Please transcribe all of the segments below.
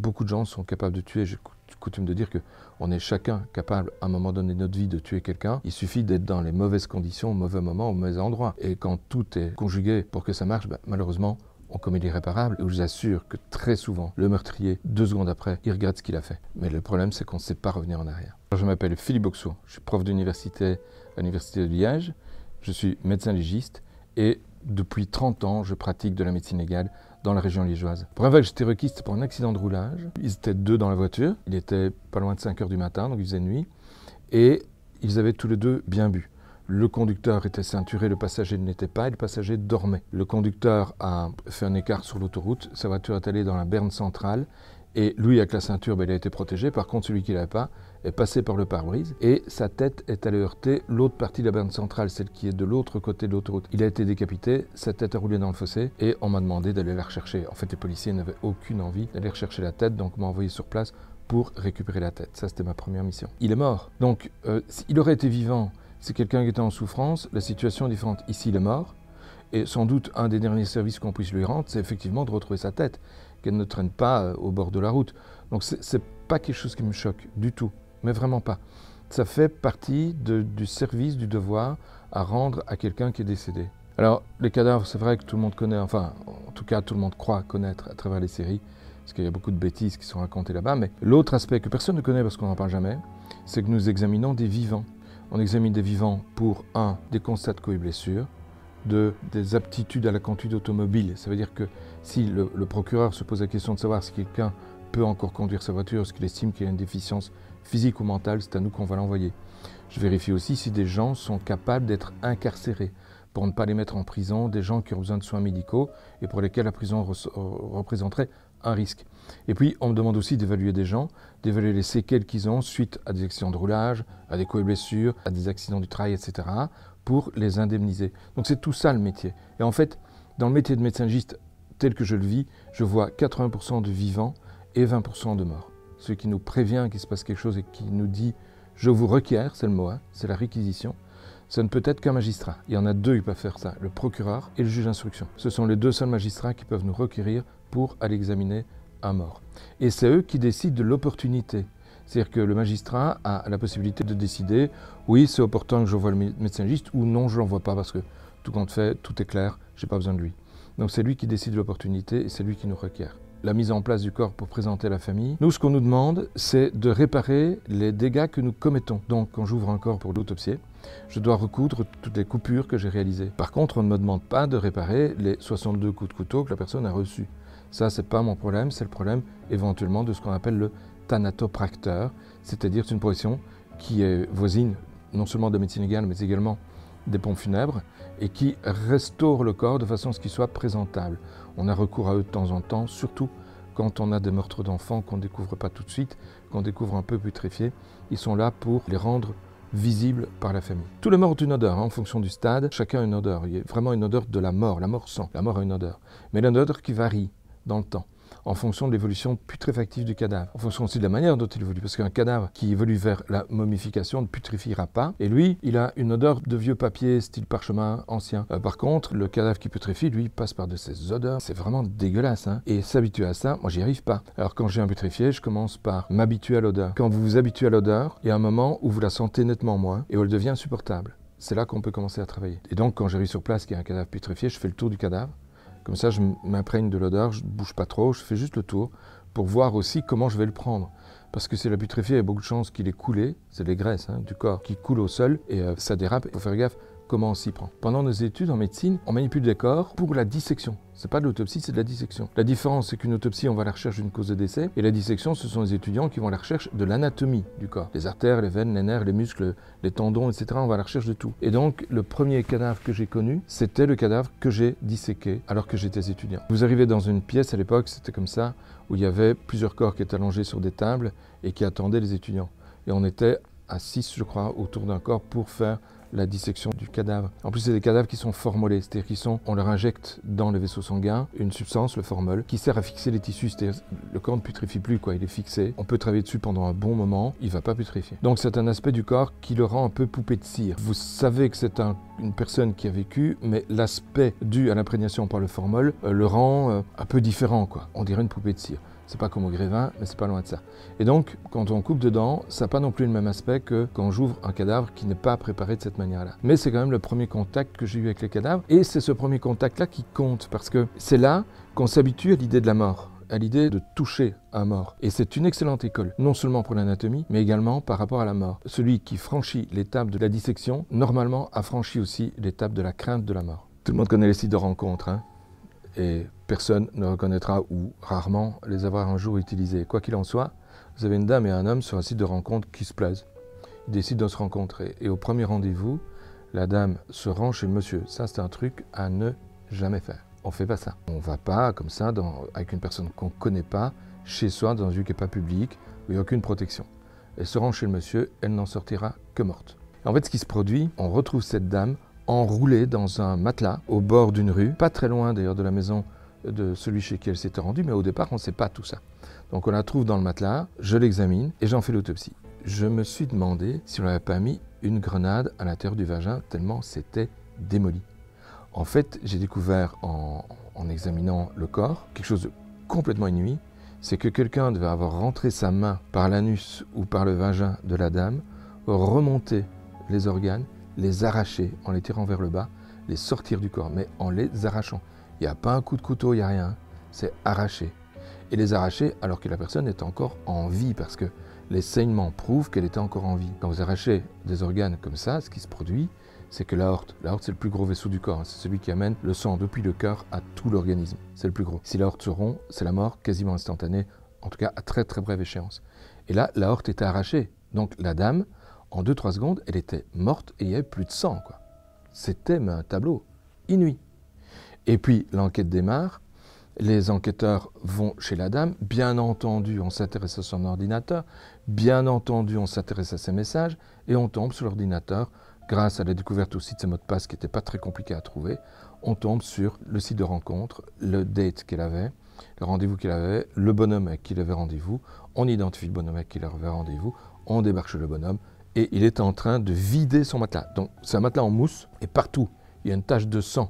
beaucoup de gens sont capables de tuer. J'ai coutume de dire qu'on est chacun capable, à un moment donné de notre vie, de tuer quelqu'un. Il suffit d'être dans les mauvaises conditions, au mauvais moment, au mauvais endroit. Et quand tout est conjugué pour que ça marche, malheureusement, on commet l'irréparable. Et je vous assure que très souvent, le meurtrier, 2 secondes après, il regrette ce qu'il a fait. Mais le problème, c'est qu'on ne sait pas revenir en arrière. Je m'appelle Philippe Boxour, je suis prof d'université à l'Université de Liège. Je suis médecin légiste et depuis 30 ans, je pratique de la médecine légale dans la région liégeoise. La première fois que j'étais requis, c'était pour un accident de roulage. Ils étaient 2 dans la voiture. Il était pas loin de 5 h du matin, donc il faisait nuit. Et ils avaient tous les 2 bien bu. Le conducteur était ceinturé, le passager ne l'était pas et le passager dormait. Le conducteur a fait un écart sur l'autoroute. Sa voiture est allée dans la berne centrale. Et lui, avec la ceinture, il a été protégé. Par contre, celui qui ne l'avait pas est passé par le pare-brise et sa tête est allée heurter l'autre partie de la berne centrale, celle qui est de l'autre côté de l'autoroute. Il a été décapité, sa tête a roulé dans le fossé et on m'a demandé d'aller la rechercher. En fait, les policiers n'avaient aucune envie d'aller rechercher la tête, donc m'ont envoyé sur place pour récupérer la tête. Ça, c'était ma première mission. Il est mort. Donc, s'il aurait été vivant, c'est quelqu'un qui était en souffrance, la situation est différente. Ici, il est mort. Et sans doute, un des derniers services qu'on puisse lui rendre, c'est effectivement de retrouver sa tête, qu'elle ne traîne pas au bord de la route. Donc, c'est pas quelque chose qui me choque du tout, mais vraiment pas. Ça fait partie du service, du devoir à rendre à quelqu'un qui est décédé. Alors, les cadavres, c'est vrai que tout le monde connaît, enfin, en tout cas, tout le monde croit connaître à travers les séries, parce qu'il y a beaucoup de bêtises qui sont racontées là-bas. Mais l'autre aspect que personne ne connaît parce qu'on n'en parle jamais, c'est que nous examinons des vivants. On examine des vivants pour, 1, des constats de coups et blessures, 2, des aptitudes à la conduite automobile. Ça veut dire que si le procureur se pose la question de savoir si quelqu'un peut encore conduire sa voiture, parce qu'il estime qu'il y a une déficience physique ou mentale, c'est à nous qu'on va l'envoyer. Je vérifie aussi si des gens sont capables d'être incarcérés, pour ne pas les mettre en prison, des gens qui ont besoin de soins médicaux et pour lesquels la prison représenterait un risque. Et puis, on me demande aussi d'évaluer des gens, d'évaluer les séquelles qu'ils ont suite à des accidents de roulage, à des coups et blessures, à des accidents du travail, etc., pour les indemniser. Donc c'est tout ça le métier. Et en fait, dans le métier de médecin légiste tel que je le vis, je vois 80% de vivants et 20% de morts. Celui qui nous prévient qu'il se passe quelque chose et qui nous dit « je vous requiers », c'est le mot, c'est la réquisition, ça ne peut être qu'un magistrat. Il y en a 2 qui peuvent faire ça, le procureur et le juge d'instruction. Ce sont les 2 seuls magistrats qui peuvent nous requérir pour aller examiner un mort. Et c'est eux qui décident de l'opportunité. C'est-à-dire que le magistrat a la possibilité de décider « oui, c'est opportun que je voie le médecin légiste » ou « non, je ne l'envoie pas parce que tout compte fait, tout est clair, je n'ai pas besoin de lui ». Donc c'est lui qui décide de l'opportunité et c'est lui qui nous requiert. La mise en place du corps pour présenter à la famille. Nous, ce qu'on nous demande, c'est de réparer les dégâts que nous commettons. Donc, quand j'ouvre un corps pour l'autopsier, je dois recoudre toutes les coupures que j'ai réalisées. Par contre, on ne me demande pas de réparer les 62 coups de couteau que la personne a reçus. Ça, c'est pas mon problème, c'est le problème éventuellement de ce qu'on appelle le thanatopracteur, c'est-à-dire une profession qui est voisine non seulement de médecine légale, mais également des pompes funèbres, et qui restaure le corps de façon à ce qu'il soit présentable. On a recours à eux de temps en temps, surtout quand on a des meurtres d'enfants qu'on ne découvre pas tout de suite, qu'on découvre un peu putréfiés. Ils sont là pour les rendre visibles par la famille. Tous les morts ont une odeur, en fonction du stade, chacun a une odeur. Il y a vraiment une odeur de la mort sent. La mort a une odeur. Mais une odeur qui varie dans le temps, en fonction de l'évolution putréfactive du cadavre, en fonction aussi de la manière dont il évolue, parce qu'un cadavre qui évolue vers la momification ne putréfiera pas, et lui, il a une odeur de vieux papier, style parchemin ancien. Par contre, le cadavre qui putréfie, lui, passe par de ces odeurs, c'est vraiment dégueulasse, hein. Et s'habituer à ça, moi j'y arrive pas. Alors quand j'ai un putréfié, je commence par m'habituer à l'odeur. Quand vous vous habituez à l'odeur, il y a un moment où vous la sentez nettement moins, et où elle devient insupportable. C'est là qu'on peut commencer à travailler. Et donc, quand j'arrive sur place, qu'il y a un cadavre putréfié, je fais le tour du cadavre. Comme ça, je m'imprègne de l'odeur, je ne bouge pas trop, je fais juste le tour pour voir aussi comment je vais le prendre. Parce que c'est la putréfiée, il y a beaucoup de chances qu'il ait coulé, c'est les graisses du corps qui coulent au sol et ça dérape, il faut faire gaffe comment on s'y prend. Pendant nos études en médecine, on manipule des corps pour la dissection. C'est pas de l'autopsie, c'est de la dissection. La différence, c'est qu'une autopsie, on va à la recherche d'une cause de décès, et la dissection, ce sont les étudiants qui vont à la recherche de l'anatomie du corps. Les artères, les veines, les nerfs, les muscles, les tendons, etc. On va à la recherche de tout. Et donc, le premier cadavre que j'ai connu, c'était le cadavre que j'ai disséqué alors que j'étais étudiant. Vous arrivez dans une pièce, à l'époque, c'était comme ça, où il y avait plusieurs corps qui étaient allongés sur des tables et qui attendaient les étudiants. Et on était à 6, je crois, autour d'un corps pour faire la dissection du cadavre. En plus, c'est des cadavres qui sont formolés, c'est-à-dire on leur injecte dans les vaisseaux sanguins une substance, le formol, qui sert à fixer les tissus, c'est-à-dire le corps ne putréfie plus, il est fixé. On peut travailler dessus pendant un bon moment, il ne va pas putréfier. Donc c'est un aspect du corps qui le rend un peu poupée de cire. Vous savez que c'est une personne qui a vécu, mais l'aspect dû à l'imprégnation par le formol le rend un peu différent, On dirait une poupée de cire. C'est pas comme au Grévin, mais c'est pas loin de ça. Et donc, quand on coupe dedans, ça n'a pas non plus le même aspect que quand j'ouvre un cadavre qui n'est pas préparé de cette manière-là. Mais c'est quand même le premier contact que j'ai eu avec les cadavres. Et c'est ce premier contact-là qui compte, parce que c'est là qu'on s'habitue à l'idée de la mort, à l'idée de toucher un mort. Et c'est une excellente école, non seulement pour l'anatomie, mais également par rapport à la mort. Celui qui franchit l'étape de la dissection, normalement, a franchi aussi l'étape de la crainte de la mort. Tout le monde connaît les sites de rencontres, hein, et personne ne reconnaîtra, ou rarement, les avoir un jour utilisés. Quoi qu'il en soit, vous avez une dame et un homme sur un site de rencontre qui se plaisent. Ils décident de se rencontrer. Et au premier rendez-vous, la dame se rend chez le monsieur. Ça, c'est un truc à ne jamais faire. On ne fait pas ça. On ne va pas comme ça, avec une personne qu'on ne connaît pas, chez soi, dans un lieu qui n'est pas public, où il n'y a aucune protection. Elle se rend chez le monsieur, elle n'en sortira que morte. Et en fait, ce qui se produit, on retrouve cette dame enroulée dans un matelas au bord d'une rue, pas très loin d'ailleurs de la maison de celui chez qui elle s'était rendue, mais au départ, on ne sait pas tout ça. Donc on la trouve dans le matelas, je l'examine et j'en fais l'autopsie. Je me suis demandé si on n'avait pas mis une grenade à l'intérieur du vagin, tellement c'était démoli. En fait, j'ai découvert en examinant le corps quelque chose de complètement inouï, c'est que quelqu'un devait avoir rentré sa main par l'anus ou par le vagin de la dame, remonter les organes, les arracher en les tirant vers le bas, les sortir du corps, mais en les arrachant. Il n'y a pas un coup de couteau, il n'y a rien, c'est arraché. Et les arracher alors que la personne est encore en vie, parce que les saignements prouvent qu'elle était encore en vie. Quand vous arrachez des organes comme ça, ce qui se produit, c'est que l'aorte c'est le plus gros vaisseau du corps, c'est celui qui amène le sang depuis le cœur à tout l'organisme, c'est le plus gros. Si l'aorte se rompt, c'est la mort quasiment instantanée, en tout cas à très très brève échéance. Et là, l'aorte était arrachée, donc la dame, en 2-3 secondes, elle était morte et il n'y avait plus de sang, quoi. C'était un tableau inouï. Et puis l'enquête démarre, les enquêteurs vont chez la dame, bien entendu on s'intéresse à son ordinateur, bien entendu on s'intéresse à ses messages, et on tombe sur l'ordinateur, grâce à la découverte aussi de ses mots de passe qui n'étaient pas très compliqués à trouver, on tombe sur le site de rencontre, le date qu'elle avait, le rendez-vous qu'elle avait, le bonhomme avec qui il avait rendez-vous, on identifie le bonhomme avec qui il avait rendez-vous, on débarque chez le bonhomme, et il est en train de vider son matelas. Donc c'est un matelas en mousse, et partout, il y a une tache de sang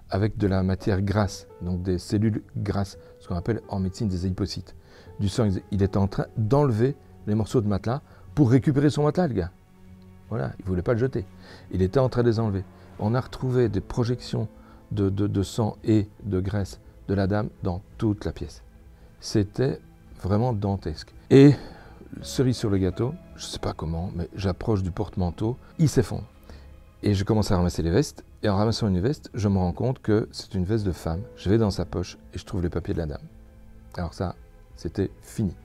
avec de la matière grasse, donc des cellules grasses, ce qu'on appelle en médecine des adipocytes. Du sang, il est en train d'enlever les morceaux de matelas pour récupérer son matelas, le gars. Voilà, il ne voulait pas le jeter. Il était en train de les enlever. On a retrouvé des projections de sang et de graisse de la dame dans toute la pièce. C'était vraiment dantesque. Et cerise sur le gâteau, je ne sais pas comment, mais j'approche du porte-manteau, il s'effondre. Et je commence à ramasser les vestes, et en ramassant une veste, je me rends compte que c'est une veste de femme. Je vais dans sa poche et je trouve les papiers de la dame. Alors ça, c'était fini.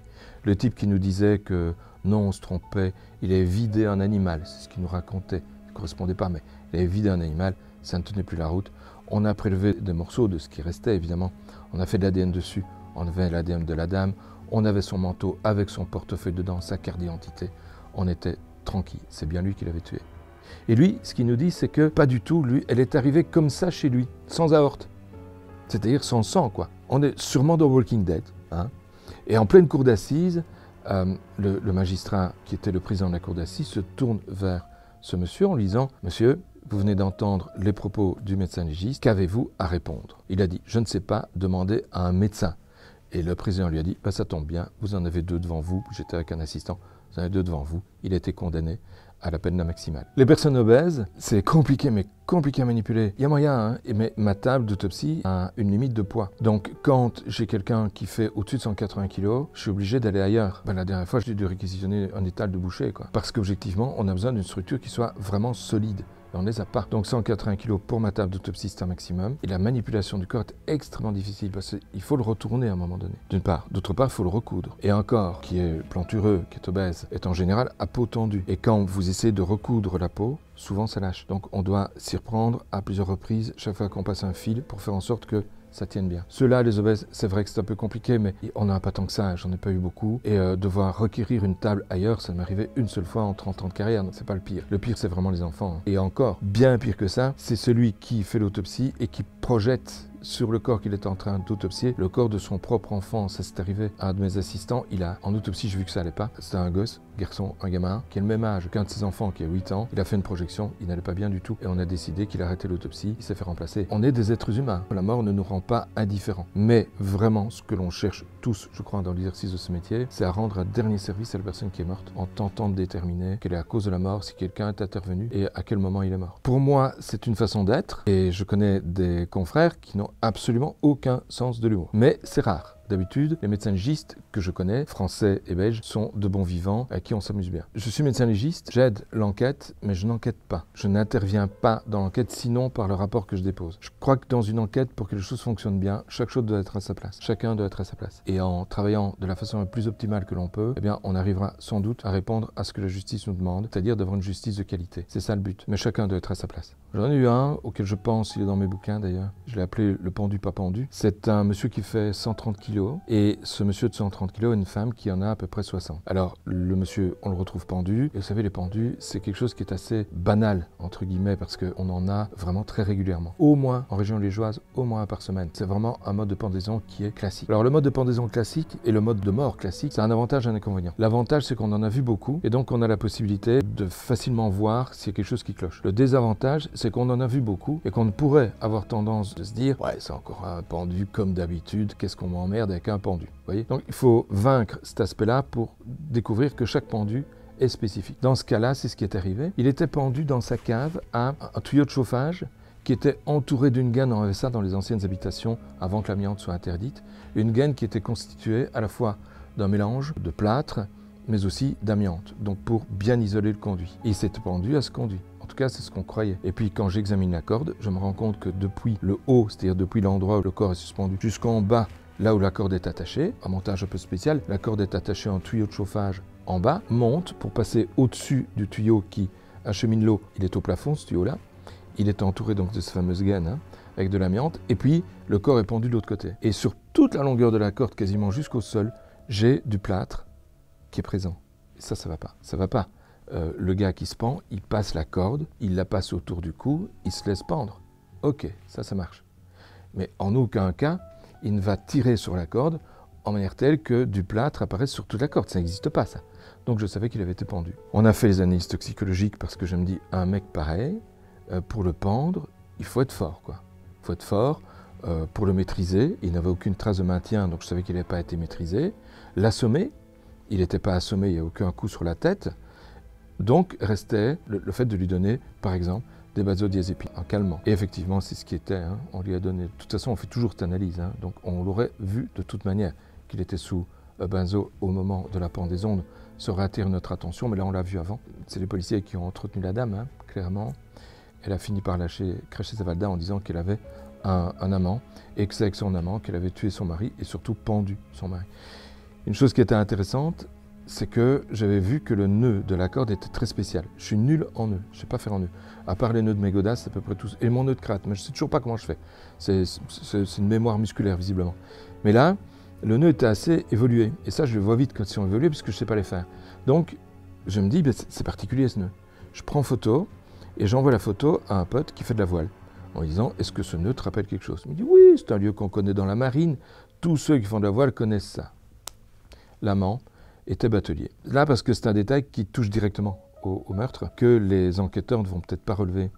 Le type qui nous disait que non, on se trompait, il avait vidé un animal, c'est ce qu'il nous racontait, ça ne correspondait pas, mais il avait vidé un animal, ça ne tenait plus la route. On a prélevé des morceaux de ce qui restait, évidemment. On a fait de l'ADN dessus, on avait l'ADN de la dame, on avait son manteau avec son portefeuille dedans, sa carte d'identité. On était tranquille, c'est bien lui qui l'avait tué. Et lui, ce qu'il nous dit, c'est que pas du tout, lui, elle est arrivée comme ça chez lui, sans aorte. C'est-à-dire sans sang, quoi. On est sûrement dans Walking Dead, hein. Et en pleine cour d'assises, le magistrat qui était le président de la cour d'assises se tourne vers ce monsieur en lui disant « Monsieur, vous venez d'entendre les propos du médecin légiste, qu'avez-vous à répondre ?» Il a dit « Je ne sais pas, demandez à un médecin. » Et le président lui a dit bah, « Ça tombe bien, vous en avez 2 devant vous, j'étais avec un assistant, vous en avez 2 devant vous. » Il a été condamné à la peine maximale. Les personnes obèses, c'est compliqué, mais compliqué à manipuler. Il y a moyen, hein, mais ma table d'autopsie a une limite de poids. Donc, quand j'ai quelqu'un qui fait au-dessus de 180 kg, je suis obligé d'aller ailleurs. Ben, la dernière fois, j'ai dû réquisitionner un étal de boucher, quoi. Parce qu'objectivement, on a besoin d'une structure qui soit vraiment solide. Et on ne les a pas. Donc 180 kg pour ma table d'autopsie, c'est un maximum. Et la manipulation du corps est extrêmement difficile parce qu'il faut le retourner à un moment donné, d'une part. D'autre part, il faut le recoudre. Et un corps qui est plantureux, qui est obèse, est en général à peau tendue. Et quand vous essayez de recoudre la peau, souvent ça lâche. Donc on doit s'y reprendre à plusieurs reprises, chaque fois qu'on passe un fil, pour faire en sorte que ça tienne bien. Ceux-là, les obèses, c'est vrai que c'est un peu compliqué, mais on n'en a pas tant que ça, j'en ai pas eu beaucoup. Et devoir requérir une table ailleurs, ça m'est arrivé une seule fois en 30 ans de carrière, donc c'est pas le pire. Le pire, c'est vraiment les enfants. Et encore, bien pire que ça, c'est celui qui fait l'autopsie et qui projette sur le corps qu'il était en train d'autopsier, le corps de son propre enfant. Ça s'est arrivé à un de mes assistants. En autopsie, j'ai vu que ça allait pas. C'était un gosse, garçon, un gamin, qui a le même âge qu'un de ses enfants qui a 8 ans. Il a fait une projection, il n'allait pas bien du tout. Et on a décidé qu'il arrêtait l'autopsie, il s'est fait remplacer. On est des êtres humains. La mort ne nous rend pas indifférents. Mais vraiment, ce que l'on cherche tous, je crois, dans l'exercice de ce métier, c'est à rendre un dernier service à la personne qui est morte en tentant de déterminer quelle est la cause de la mort, si quelqu'un est intervenu et à quel moment il est mort. Pour moi, c'est une façon d'être et je connais des confrères qui n'ont absolument aucun sens de l'humour. Mais c'est rare. D'habitude, les médecins légistes que je connais, français et belges, sont de bons vivants à qui on s'amuse bien. Je suis médecin légiste, j'aide l'enquête, mais je n'enquête pas. Je n'interviens pas dans l'enquête, sinon par le rapport que je dépose. Je crois que dans une enquête, pour que les choses fonctionnent bien, chaque chose doit être à sa place. Chacun doit être à sa place. Et en travaillant de la façon la plus optimale que l'on peut, eh bien, on arrivera sans doute à répondre à ce que la justice nous demande, c'est-à-dire d'avoir une justice de qualité. C'est ça le but. Mais chacun doit être à sa place. J'en ai eu un, auquel je pense, il est dans mes bouquins d'ailleurs. Je l'ai appelé le pendu pas pendu. C'est un monsieur qui fait 130 kilos. Et ce monsieur de 130 kg a une femme qui en a à peu près 60. Alors, le monsieur, on le retrouve pendu. Et vous savez, les pendus, c'est quelque chose qui est assez banal, entre guillemets, parce qu'on en a vraiment très régulièrement. Au moins, en région liégeoise, au moins un par semaine. C'est vraiment un mode de pendaison qui est classique. Alors, le mode de pendaison classique et le mode de mort classique, c'est un avantage et un inconvénient. L'avantage, c'est qu'on en a vu beaucoup. Et donc, on a la possibilité de facilement voir s'il y a quelque chose qui cloche. Le désavantage, c'est qu'on en a vu beaucoup et qu'on ne pourrait avoir tendance de se dire « Ouais, c'est encore un pendu comme d'habitude, qu'est-ce qu'on m'emmerde avec un pendu ?» Voyez, donc il faut vaincre cet aspect-là pour découvrir que chaque pendu est spécifique. Dans ce cas-là, c'est ce qui est arrivé. Il était pendu dans sa cave à un tuyau de chauffage qui était entouré d'une gaine. On avait ça dans les anciennes habitations avant que l'amiante soit interdite. Une gaine qui était constituée à la fois d'un mélange de plâtre, mais aussi d'amiante, donc pour bien isoler le conduit. Et il s'était pendu à ce conduit. En tout cas, c'est ce qu'on croyait. Et puis, quand j'examine la corde, je me rends compte que depuis le haut, c'est-à-dire depuis l'endroit où le corps est suspendu, jusqu'en bas, là où la corde est attachée, un montage un peu spécial, la corde est attachée à un tuyau de chauffage en bas, monte pour passer au-dessus du tuyau qui achemine l'eau. Il est au plafond, ce tuyau-là. Il est entouré donc de ces fameuses gaines, avec de l'amiante. Et puis, le corps est pendu de l'autre côté. Et sur toute la longueur de la corde, quasiment jusqu'au sol, j'ai du plâtre qui est présent. Et ça va pas. Ça va pas. Le gars qui se pend, il passe la corde, il la passe autour du cou, il se laisse pendre. Ok, ça marche. Mais en aucun cas, il ne va tirer sur la corde en manière telle que du plâtre apparaisse sur toute la corde. Ça n'existe pas, ça. Donc je savais qu'il avait été pendu. On a fait les analyses toxicologiques parce que je me dis, un mec pareil, pour le pendre, il faut être fort, quoi. Il faut être fort pour le maîtriser. Il n'avait aucune trace de maintien, donc je savais qu'il n'avait pas été maîtrisé. L'assommer, il n'était pas assommé, il n'y a aucun coup sur la tête. Donc restait le fait de lui donner, par exemple, des benzodiazépines, un calmant. Et effectivement, c'est ce qui était, hein, on lui a donné. De toute façon, on fait toujours cette analyse, hein, donc on l'aurait vu de toute manière qu'il était sous benzo au moment de la pendaison, ça aurait attiré notre attention, mais là on l'a vu avant. C'est les policiers qui ont entretenu la dame, hein, clairement. Elle a fini par cracher sa valda en disant qu'elle avait un amant, et que c'est avec son amant qu'elle avait tué son mari, et surtout pendu son mari. Une chose qui était intéressante, c'est que j'avais vu que le nœud de la corde était très spécial. Je suis nul en nœud, je ne sais pas faire en nœud. À part les nœuds de mes godasses, c'est à peu près tout. Et mon nœud de cratte, mais je ne sais toujours pas comment je fais. C'est une mémoire musculaire, visiblement. Mais là, le nœud était assez évolué. Et ça, je le vois vite quand ils sont évolués, parce que je ne sais pas les faire. Donc, je me dis, ben, c'est particulier ce nœud. Je prends photo, et j'envoie la photo à un pote qui fait de la voile, en disant, est-ce que ce nœud te rappelle quelque chose? Il me dit, oui, c'est un lieu qu'on connaît dans la marine. Tous ceux qui font de la voile connaissent ça. L'amant était batelier. Là, parce que c'est un détail qui touche directement au meurtre, que les enquêteurs ne vont peut-être pas relever.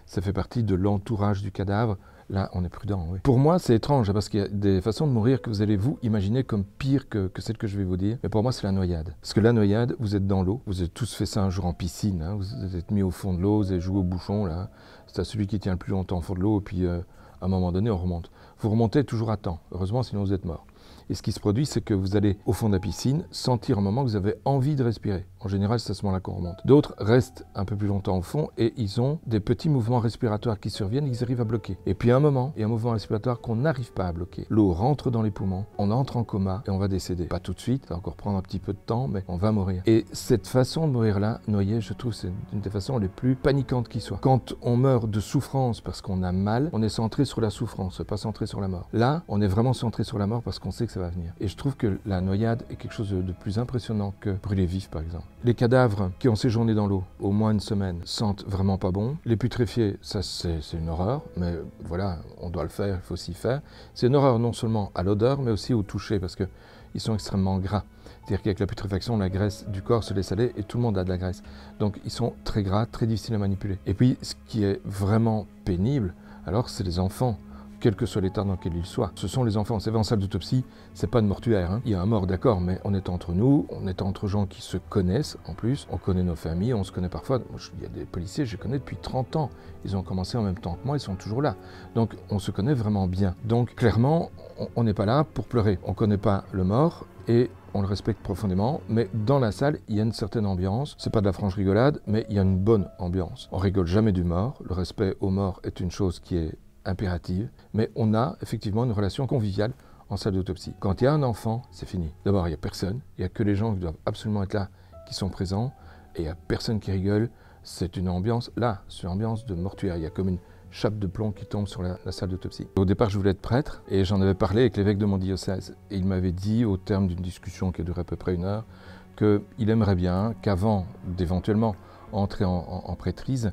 Ça fait partie de l'entourage du cadavre. Là, on est prudent, oui. Pour moi, c'est étrange, parce qu'il y a des façons de mourir que vous allez vous imaginer comme pire que celle que je vais vous dire. Mais pour moi, c'est la noyade. Parce que la noyade, vous êtes dans l'eau. Vous avez tous fait ça un jour en piscine. Hein. Vous êtes mis au fond de l'eau, vous avez joué au bouchon. Là. C'est à celui qui tient le plus longtemps au fond de l'eau. Et puis, à un moment donné, on remonte. Vous remontez toujours à temps. Heureusement, sinon vous êtes mort. Et ce qui se produit, c'est que vous allez au fond de la piscine sentir un moment que vous avez envie de respirer. En général, c'est à ce moment-là qu'on remonte. D'autres restent un peu plus longtemps au fond et ils ont des petits mouvements respiratoires qui surviennent et ils arrivent à bloquer. Et puis à un moment, il y a un mouvement respiratoire qu'on n'arrive pas à bloquer. L'eau rentre dans les poumons, on entre en coma et on va décéder. Pas tout de suite, ça va encore prendre un petit peu de temps, mais on va mourir. Et cette façon de mourir-là, noyé, je trouve, c'est une des façons les plus paniquantes qui soit. Quand on meurt de souffrance parce qu'on a mal, on est centré sur la souffrance, pas centré sur la mort. Là, on est vraiment centré sur la mort parce qu'on sait que ça va venir. Et je trouve que la noyade est quelque chose de plus impressionnant que brûler vif, par exemple. Les cadavres qui ont séjourné dans l'eau au moins une semaine sentent vraiment pas bon. Les putréfiés, ça c'est une horreur, mais voilà, on doit le faire, il faut s'y faire. C'est une horreur non seulement à l'odeur, mais aussi au toucher, parce qu'ils sont extrêmement gras. C'est-à-dire qu'avec la putréfaction, la graisse du corps se laisse aller et tout le monde a de la graisse. Donc ils sont très gras, très difficiles à manipuler. Et puis ce qui est vraiment pénible, alors c'est les enfants. Quel que soit l'état dans lequel ils soient. Ce sont les enfants. C'est vrai, en salle d'autopsie, c'est pas de mortuaire. Hein. Il y a un mort, d'accord, mais on est entre nous, on est entre gens qui se connaissent en plus. On connaît nos familles, on se connaît parfois. Il y a des policiers, je les connais depuis 30 ans. Ils ont commencé en même temps que moi, ils sont toujours là. Donc on se connaît vraiment bien. Donc clairement, on n'est pas là pour pleurer. On connaît pas le mort et on le respecte profondément, mais dans la salle, il y a une certaine ambiance. C'est pas de la franche rigolade, mais il y a une bonne ambiance. On rigole jamais du mort. Le respect au mort est une chose qui est impérative, mais on a effectivement une relation conviviale en salle d'autopsie. Quand il y a un enfant, c'est fini. D'abord, il n'y a personne, il n'y a que les gens qui doivent absolument être là, qui sont présents, et il n'y a personne qui rigole. C'est une ambiance, là, c'est une ambiance de mortuaire. Il y a comme une chape de plomb qui tombe sur la salle d'autopsie. Au départ, je voulais être prêtre, et j'en avais parlé avec l'évêque de mon diocèse. Et il m'avait dit, au terme d'une discussion qui a duré à peu près 1 heure, qu'il aimerait bien qu'avant d'éventuellement entrer en prêtrise,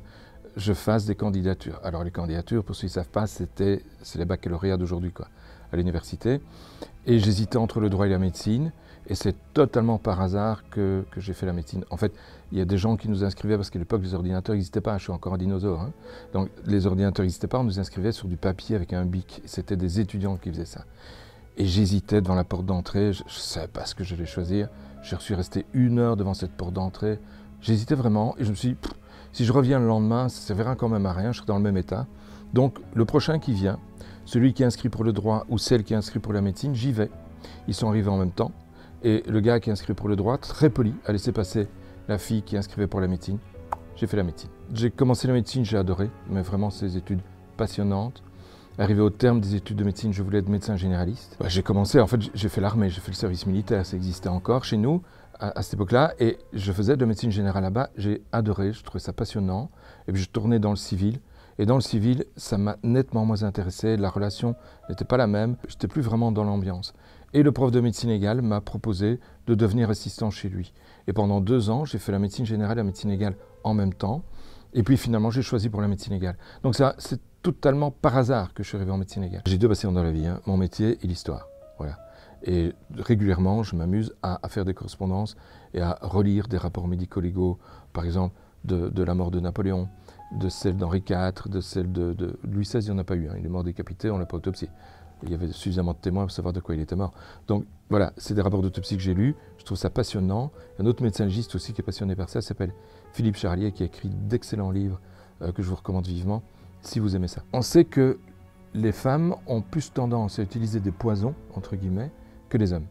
je fasse des candidatures. Alors les candidatures, pour ceux qui ne savent pas, c'est les baccalauréats d'aujourd'hui, quoi, à l'université. Et j'hésitais entre le droit et la médecine, et c'est totalement par hasard que j'ai fait la médecine. En fait, il y a des gens qui nous inscrivaient, parce qu'à l'époque, les ordinateurs n'existaient pas, je suis encore un dinosaure. Hein. Donc les ordinateurs n'existaient pas, on nous inscrivait sur du papier avec un bic. C'était des étudiants qui faisaient ça. Et j'hésitais devant la porte d'entrée, je ne savais pas ce que j'allais choisir. Je suis resté 1 heure devant cette porte d'entrée. J'hésitais vraiment, et je me suis dit, si je reviens le lendemain, ça ne servira quand même à rien, je serai dans le même état. Donc le prochain qui vient, celui qui est inscrit pour le droit ou celle qui est inscrit pour la médecine, j'y vais. Ils sont arrivés en même temps. Et le gars qui est inscrit pour le droit, très poli, a laissé passer la fille qui est inscrivée pour la médecine. J'ai fait la médecine. J'ai commencé la médecine, j'ai adoré, mais vraiment ces études passionnantes. Arrivé au terme des études de médecine, je voulais être médecin généraliste. J'ai commencé, en fait, j'ai fait l'armée, j'ai fait le service militaire, ça existait encore chez nous à cette époque-là, et je faisais de médecine générale là-bas. J'ai adoré, je trouvais ça passionnant, et puis je tournais dans le civil. Et dans le civil, ça m'a nettement moins intéressé, la relation n'était pas la même, je n'étais plus vraiment dans l'ambiance. Et le prof de médecine légale m'a proposé de devenir assistant chez lui. Et pendant 2 ans, j'ai fait la médecine générale et la médecine légale en même temps. Et puis finalement, j'ai choisi pour la médecine légale. Donc ça, c'est totalement par hasard que je suis arrivé en médecine légale. J'ai 2 passions dans la vie, hein, mon métier et l'histoire. Voilà. Et régulièrement, je m'amuse à faire des correspondances et à relire des rapports médico-légaux, par exemple de la mort de Napoléon, de celle d'Henri IV, de celle de Louis XVI, il n'y en a pas eu. Hein. Il est mort décapité, on ne l'a pas autopsié. Il y avait suffisamment de témoins pour savoir de quoi il était mort. Donc voilà, c'est des rapports d'autopsie que j'ai lus, je trouve ça passionnant. Un autre médecin légiste aussi qui est passionné par ça s'appelle Philippe Charlier, qui a écrit d'excellents livres que je vous recommande vivement si vous aimez ça. On sait que les femmes ont plus tendance à utiliser des poisons, entre guillemets, que les hommes.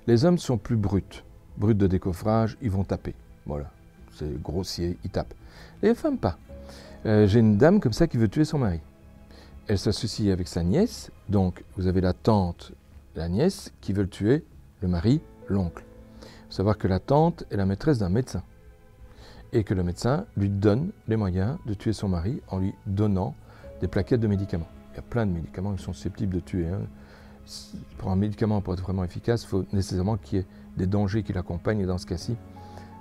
Les hommes sont plus bruts de décoffrage, ils vont taper. Voilà, c'est grossier, ils tapent. Les femmes pas. J'ai une dame comme ça qui veut tuer son mari. Elle s'associe avec sa nièce, donc vous avez la tante, la nièce, qui veulent tuer le mari, l'oncle. Il faut savoir que la tante est la maîtresse d'un médecin et que le médecin lui donne les moyens de tuer son mari en lui donnant des plaquettes de médicaments. Il y a plein de médicaments qui sont susceptibles de tuer. Hein. Pour un médicament, pour être vraiment efficace, il faut nécessairement qu'il y ait des dangers qui l'accompagnent, et dans ce cas-ci,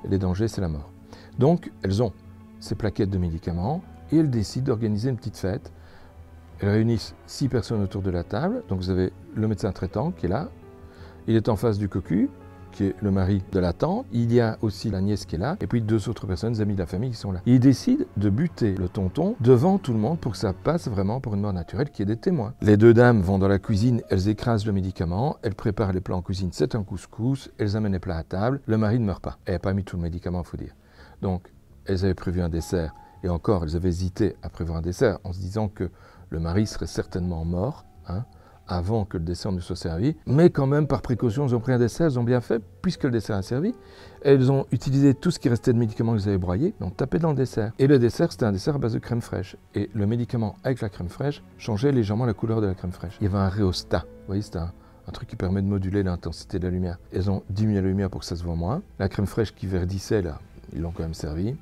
les dangers, c'est la mort. Donc, elles ont ces plaquettes de médicaments et elles décident d'organiser une petite fête. Elles réunissent 6 personnes autour de la table. Donc vous avez le médecin traitant qui est là. Il est en face du cocu, qui est le mari de la tante. Il y a aussi la nièce qui est là. Et puis 2 autres personnes, amis de la famille, qui sont là. Ils décident de buter le tonton devant tout le monde pour que ça passe vraiment pour une mort naturelle, qu'il y ait des témoins. Les 2 dames vont dans la cuisine, elles écrasent le médicament, elles préparent les plats en cuisine, c'est un couscous, elles amènent les plats à table. Le mari ne meurt pas. Elle n'a pas mis tout le médicament, il faut dire. Donc, elles avaient prévu un dessert. Et encore, elles avaient hésité à prévoir un dessert en se disant que le mari serait certainement mort, hein, avant que le dessert ne soit servi. Mais quand même, par précaution, elles ont pris un dessert, elles ont bien fait, puisque le dessert a servi. Elles ont utilisé tout ce qui restait de médicaments qu'elles avaient broyés, et ont tapé dans le dessert. Et le dessert, c'était un dessert à base de crème fraîche. Et le médicament avec la crème fraîche changeait légèrement la couleur de la crème fraîche. Il y avait un rhéostat. Vous voyez, c'est un truc qui permet de moduler l'intensité de la lumière. Elles ont diminué la lumière pour que ça se voit moins. La crème fraîche qui verdissait, là, ils l'ont quand même servi.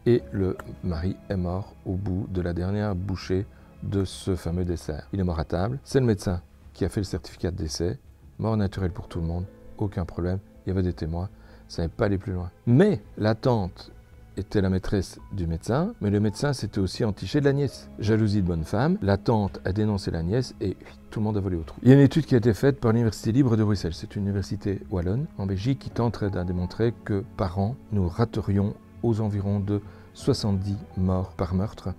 Et le mari est mort au bout de la dernière bouchée de ce fameux dessert. Il est mort à table. C'est le médecin qui a fait le certificat de décès. Mort naturelle pour tout le monde, aucun problème. Il y avait des témoins. ça n'est pas aller plus loin. Mais la tante était la maîtresse du médecin, mais le médecin s'était aussi entiché de la nièce. Jalousie de bonne femme, la tante a dénoncé la nièce et tout le monde a volé au trou. Il y a une étude qui a été faite par l'Université libre de Bruxelles, c'est une université wallonne en Belgique qui tenterait à démontrer que par an, nous raterions aux environs de 70 morts par meurtre,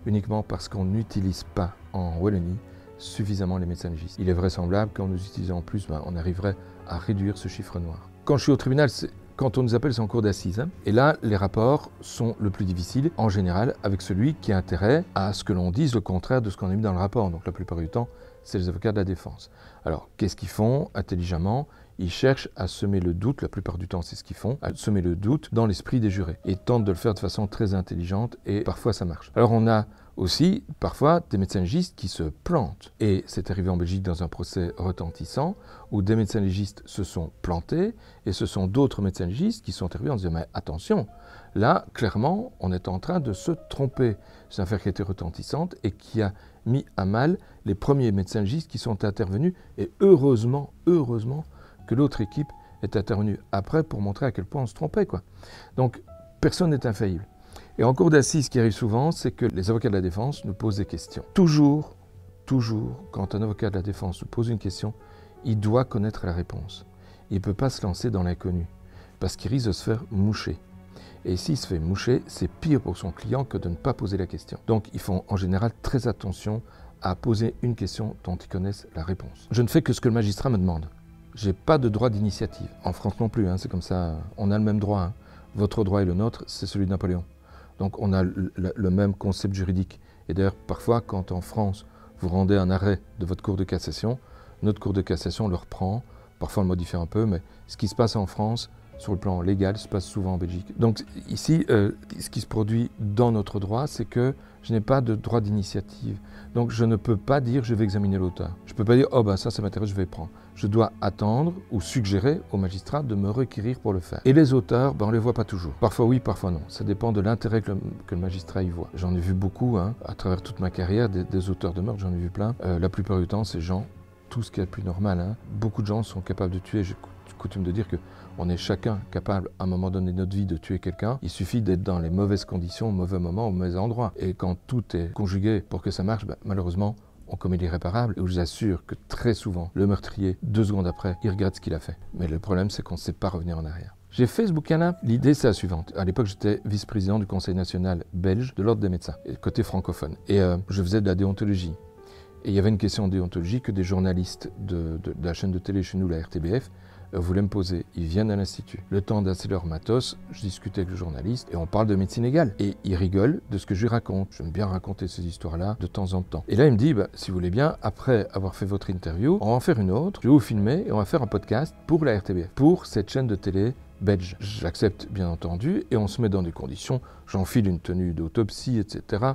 uniquement parce qu'on n'utilise pas en Wallonie suffisamment les médecins légistes. Il est vraisemblable qu'en nous utilisant plus, on arriverait à réduire ce chiffre noir. Quand je suis au tribunal, quand on nous appelle, c'est en cour d'assises. Et là, les rapports sont le plus difficiles, en général, avec celui qui a intérêt à ce que l'on dise le contraire de ce qu'on a mis dans le rapport. Donc la plupart du temps, c'est les avocats de la défense. Alors, qu'est-ce qu'ils font intelligemment? Ils cherchent à semer le doute, la plupart du temps c'est ce qu'ils font, à semer le doute dans l'esprit des jurés. Et tentent de le faire de façon très intelligente et parfois ça marche. Alors on a aussi parfois des médecins légistes qui se plantent. Et c'est arrivé en Belgique dans un procès retentissant où des médecins légistes se sont plantés et ce sont d'autres médecins légistes qui sont arrivés en disant « mais attention, là clairement on est en train de se tromper ». C'est une affaire qui a été retentissante et qui a mis à mal les premiers médecins légistes qui sont intervenus et heureusement que l'autre équipe est intervenue après pour montrer à quel point on se trompait, quoi. Donc, personne n'est infaillible. Et en cour d'assises, ce qui arrive souvent, c'est que les avocats de la défense nous posent des questions. Toujours, quand un avocat de la défense nous pose une question, il doit connaître la réponse. Il ne peut pas se lancer dans l'inconnu, parce qu'il risque de se faire moucher. Et s'il se fait moucher, c'est pire pour son client que de ne pas poser la question. Donc, ils font en général très attention à poser une question dont ils connaissent la réponse. Je ne fais que ce que le magistrat me demande. Je n'ai pas de droit d'initiative. En France non plus, c'est comme ça. On a le même droit. Votre droit et le nôtre, c'est celui de Napoléon. Donc on a le même concept juridique. Et d'ailleurs, parfois, quand en France, vous rendez un arrêt de votre cour de cassation, notre cour de cassation le reprend. Parfois, on le modifie un peu, mais ce qui se passe en France, sur le plan légal, se passe souvent en Belgique. Donc ici, ce qui se produit dans notre droit, c'est que je n'ai pas de droit d'initiative. Donc je ne peux pas dire je vais examiner l'auteur. Je ne peux pas dire oh ben ça m'intéresse, je vais prendre. Je dois attendre ou suggérer au magistrat de me requérir pour le faire. Et les auteurs, on ne les voit pas toujours. Parfois oui, parfois non. Ça dépend de l'intérêt que le magistrat y voit. J'en ai vu beaucoup, à travers toute ma carrière, des auteurs de meurtre, j'en ai vu plein. La plupart du temps, ces gens, tout ce qui est le plus normal, beaucoup de gens sont capables de tuer. J'ai coutume de dire qu'on est chacun capable, à un moment donné de notre vie, de tuer quelqu'un. Il suffit d'être dans les mauvaises conditions, au mauvais moment, au mauvais endroit. Et quand tout est conjugué pour que ça marche, malheureusement, on commet l'irréparable. Et je vous assure que très souvent, le meurtrier, 2 secondes après, il regrette ce qu'il a fait. Mais le problème, c'est qu'on ne sait pas revenir en arrière. J'ai fait ce bouquin-là. L'idée, c'est la suivante. À l'époque, j'étais vice-président du Conseil national belge de l'Ordre des médecins, côté francophone. Et je faisais de la déontologie. Et il y avait une question de déontologie que des journalistes de la chaîne de télé chez nous, la RTBF, voulaient me poser. Ils viennent à l'Institut. Le temps d'installer leur matos, je discutais avec le journaliste et on parle de médecine légale. Et ils rigolent de ce que je lui raconte. J'aime bien raconter ces histoires-là de temps en temps. Et là, il me dit, si vous voulez bien, après avoir fait votre interview, on va en faire une autre, je vais vous filmer et on va faire un podcast pour la RTBF, pour cette chaîne de télé belge. J'accepte bien entendu et on se met dans des conditions. J'enfile une tenue d'autopsie, etc.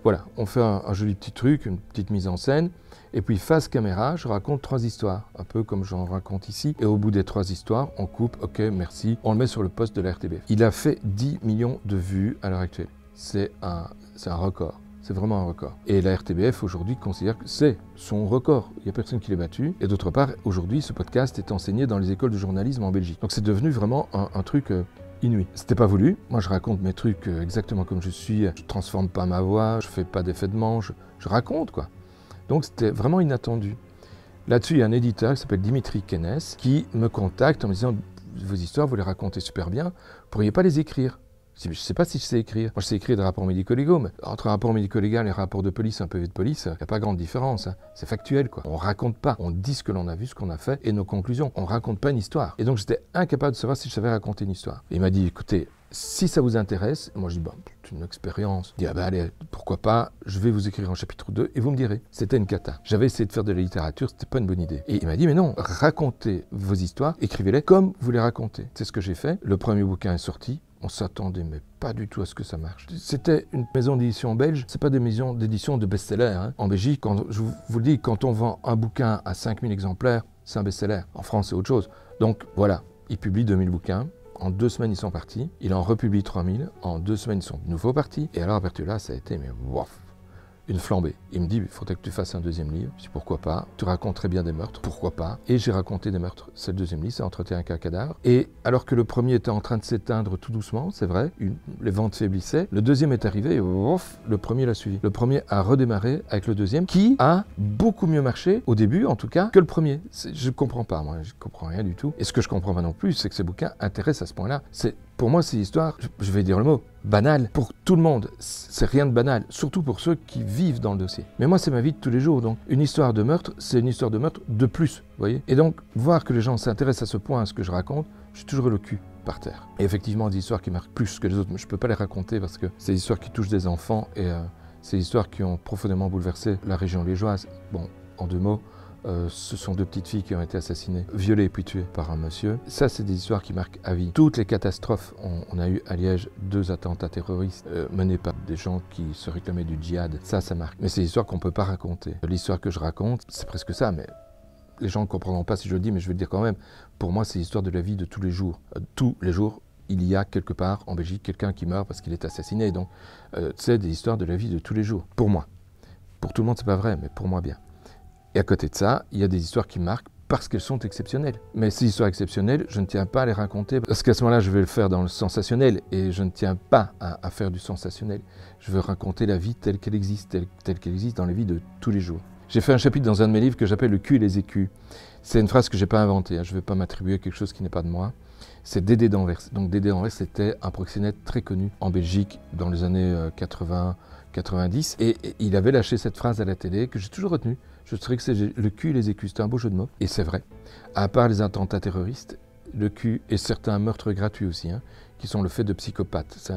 Voilà, on fait un joli petit truc, une petite mise en scène. Et puis face caméra, je raconte 3 histoires, un peu comme j'en raconte ici. Et au bout des 3 histoires, on coupe, ok, merci, on le met sur le poste de la RTBF. Il a fait 10 millions de vues à l'heure actuelle. C'est un record, c'est vraiment un record. Et la RTBF aujourd'hui considère que c'est son record. Il n'y a personne qui l'ait battu. Et d'autre part, aujourd'hui, ce podcast est enseigné dans les écoles de journalisme en Belgique. Donc c'est devenu vraiment un truc inouï. C'était pas voulu. Moi, je raconte mes trucs exactement comme je suis. Je transforme pas ma voix, je fais pas d'effet de manche, je raconte, quoi. Donc c'était vraiment inattendu. Là-dessus, il y a un éditeur qui s'appelle Dimitri Kennes qui me contacte en me disant « Vos histoires, vous les racontez super bien, vous ne pourriez pas les écrire ?» Je ne sais pas si je sais écrire. Moi, je sais écrire des rapports médico-légaux, mais entre un rapport médico-légal et un rapport de police, un PV de police, il n'y a pas grande différence. C'est factuel, quoi. On ne raconte pas. On dit ce que l'on a vu, ce qu'on a fait et nos conclusions. On ne raconte pas une histoire. Et donc, j'étais incapable de savoir si je savais raconter une histoire. Et il m'a dit « Écoutez, si ça vous intéresse, moi je dis, c'est une expérience. Il dit, allez, pourquoi pas, je vais vous écrire un chapitre 2 et vous me direz. C'était une cata. J'avais essayé de faire de la littérature, c'était pas une bonne idée. Et il m'a dit, mais non, racontez vos histoires, écrivez-les comme vous les racontez. C'est ce que j'ai fait. Le premier bouquin est sorti. On s'attendait, mais pas du tout à ce que ça marche. C'était une maison d'édition belge, c'est pas des maisons d'édition de best-seller. En Belgique, je vous le dis, quand on vend un bouquin à 5000 exemplaires, c'est un best-seller. En France, c'est autre chose. Donc voilà, il publie 2000 bouquins. En 2 semaines, ils sont partis. Il en republie 3000. En 2 semaines, ils sont de nouveau partis. Et alors, à partir de là, ça a été, mais wouah, une flambée. Il me dit, il faudrait que tu fasses un deuxième livre. Je dis, pourquoi pas? Tu racontes très bien des meurtres, pourquoi pas? Et j'ai raconté des meurtres. C'est le deuxième livre, c'est Entretien avec un cadavre. Et alors que le premier était en train de s'éteindre tout doucement, c'est vrai, les ventes faiblissaient, le deuxième est arrivé et ouf, le premier l'a suivi. Le premier a redémarré avec le deuxième, qui a beaucoup mieux marché, au début en tout cas, que le premier. Je ne comprends pas, moi, je ne comprends rien du tout. Et ce que je ne comprends pas non plus, c'est que ces bouquins intéressent à ce point-là. Pour moi, c'est l'histoire, je vais dire le mot, banale. Pour tout le monde, c'est rien de banal, surtout pour ceux qui vivent dans le dossier. Mais moi, c'est ma vie de tous les jours, donc une histoire de meurtre, c'est une histoire de meurtre de plus, vous voyez. Et donc, voir que les gens s'intéressent à ce point à ce que je raconte, j'ai toujours le cul par terre. Et effectivement, des histoires qui marquent plus que les autres, mais je ne peux pas les raconter parce que c'est des histoires qui touchent des enfants et c'est des histoires qui ont profondément bouleversé la région liégeoise. Bon, en deux mots, ce sont deux petites filles qui ont été assassinées, violées puis tuées par un monsieur. Ça, c'est des histoires qui marquent à vie. Toutes les catastrophes, on a eu à Liège 2 attentats terroristes menés par des gens qui se réclamaient du djihad. Ça marque. Mais c'est des histoires qu'on ne peut pas raconter. L'histoire que je raconte, c'est presque ça, mais les gens ne comprendront pas si je le dis, mais je vais le dire quand même. Pour moi, c'est l'histoire de la vie de tous les jours. Tous les jours, il y a quelque part en Belgique quelqu'un qui meurt parce qu'il est assassiné. Donc, c'est des histoires de la vie de tous les jours. Pour moi. Pour tout le monde, c'est pas vrai, mais pour moi, bien. Et à côté de ça, il y a des histoires qui marquent parce qu'elles sont exceptionnelles. Mais ces histoires exceptionnelles, je ne tiens pas à les raconter parce qu'à ce moment-là, je vais le faire dans le sensationnel et je ne tiens pas à faire du sensationnel. Je veux raconter la vie telle qu'elle existe, telle qu'elle existe dans la vie de tous les jours. J'ai fait un chapitre dans un de mes livres que j'appelle Le cul et les écus. C'est une phrase que je n'ai pas inventée, je ne vais pas m'attribuer quelque chose qui n'est pas de moi. C'est Dédé d'Anvers. Donc Dédé d'Anvers, c'était un proxénète très connu en Belgique dans les années 80-90. Et il avait lâché cette phrase à la télé que j'ai toujours retenue. Je dirais que c'est le cul et les écus. C'est un beau jeu de mots. Et c'est vrai. À part les attentats terroristes, le cul et certains meurtres gratuits aussi, qui sont le fait de psychopathes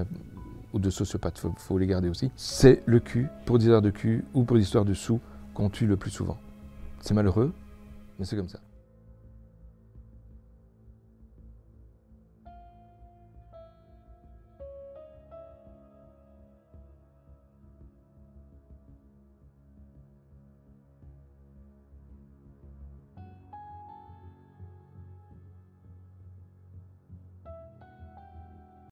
ou de sociopathes, il faut les garder aussi. C'est le cul, pour des histoires de cul ou pour des histoires de sous, qu'on tue le plus souvent. C'est malheureux, mais c'est comme ça.